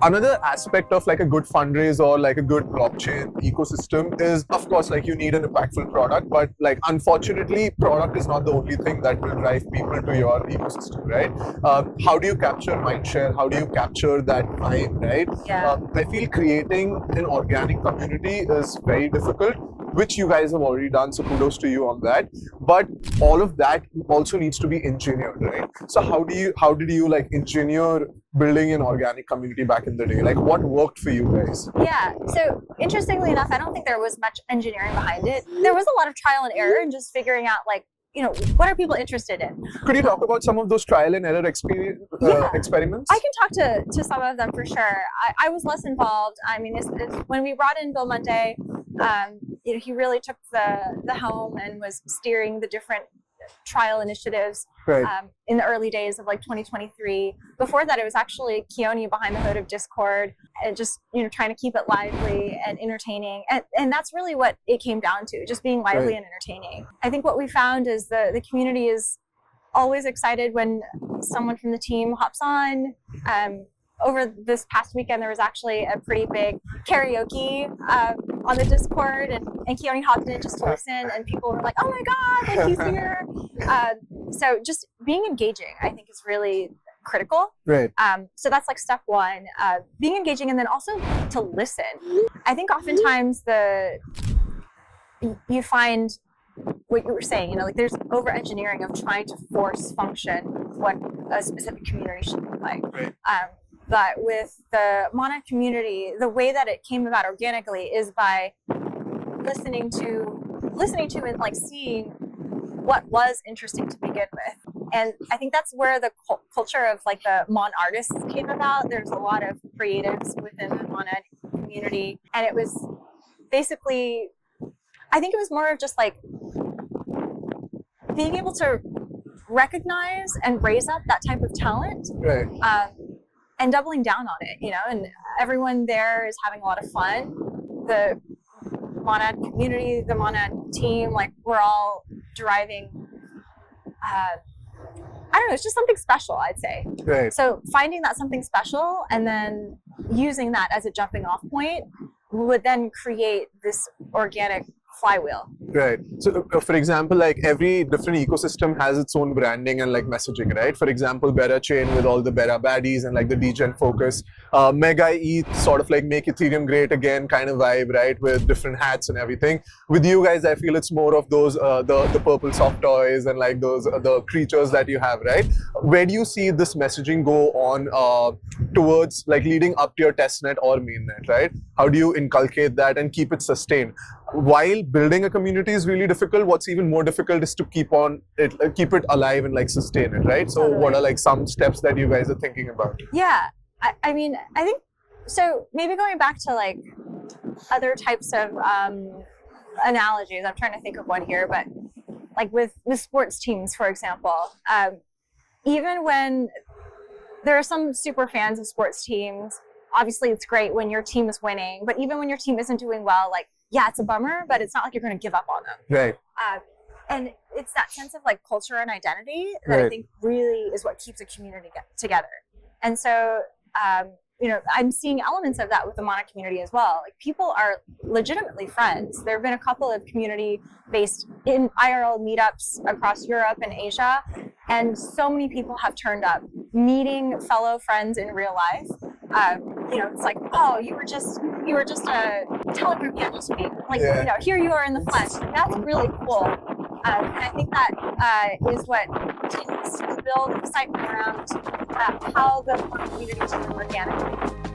another aspect of like a good fundraise or like a good blockchain ecosystem is, of course, like you need an impactful product, but like unfortunately, product is not the only thing that will drive people to your ecosystem, right? How do you capture mindshare? How do you capture that vibe, right? Yeah. I feel creating an organic community is very difficult, which you guys have already done, so kudos to you on that. But all of that also needs to be engineered, right? So how did you like engineer building an organic community back in the day? Like what worked for you guys? Yeah, so interestingly enough, I don't think there was much engineering behind it. There was a lot of trial and error and just figuring out like, what are people interested in? Could you talk about some of those trial and error experiments? I can talk to some of them for sure. I was less involved. I mean, when we brought in Bill Monday, he really took the helm and was steering the different trial initiatives in the early days of like 2023. Before that, it was actually Keone behind the hood of Discord and just trying to keep it lively and entertaining. And that's really what it came down to, just being lively and entertaining. I think what we found is the community is always excited when someone from the team hops on. Over this past weekend, there was actually a pretty big karaoke on the Discord, and Keone hopped in just to listen, and people were like, "Oh my God, like he's here!" So just being engaging, I think, is really critical. Right. So that's like step one: being engaging, and then also to listen. I think oftentimes you find what you were saying, like there's over-engineering of trying to force function what a specific community should look like. Right. But with the Mana community, the way that it came about organically is by listening to and like seeing what was interesting to begin with. And I think that's where the culture of like the Mon artists came about. There's a lot of creatives within the Mana community. And it was basically, I think it was more of just like being able to recognize and raise up that type of talent. Right. And doubling down on it, and everyone there is having a lot of fun. The Monad community, the Monad team, like we're all deriving, I don't know, it's just something special, I'd say. Right. So finding that something special and then using that as a jumping off point would then create this organic flywheel. Right. So for example, like every different ecosystem has its own branding and like messaging, right? For example, Bera Chain with all the Bera baddies and like the degen focus. Mega ETH sort of like make Ethereum great again kind of vibe, right? With different hats and everything. With you guys, I feel it's more of those the purple soft toys and like those the creatures that you have, right? Where do you see this messaging go on towards like leading up to your testnet or mainnet, right? How do you inculcate that and keep it sustained? While building a community is really difficult, what's even more difficult is to keep it alive and like sustain it, right? So what are like some steps that you guys are thinking about? Yeah, I mean, I think, so maybe going back to like other types of analogies, I'm trying to think of one here, but like with sports teams, for example, even when there are some super fans of sports teams, obviously it's great when your team is winning, but even when your team isn't doing well, like, yeah, it's a bummer, but it's not like you're going to give up on them. Right. And it's that sense of like culture and identity that I think really is what keeps a community together. And so, I'm seeing elements of that with the Mana community as well. Like people are legitimately friends. There have been a couple of community-based in IRL meetups across Europe and Asia, and so many people have turned up, meeting fellow friends in real life. It's like, oh, you were just a Telegram handle speak. Like, here you are in the flesh. That's really cool. And I think that is what continues to build excitement around how the community is organically.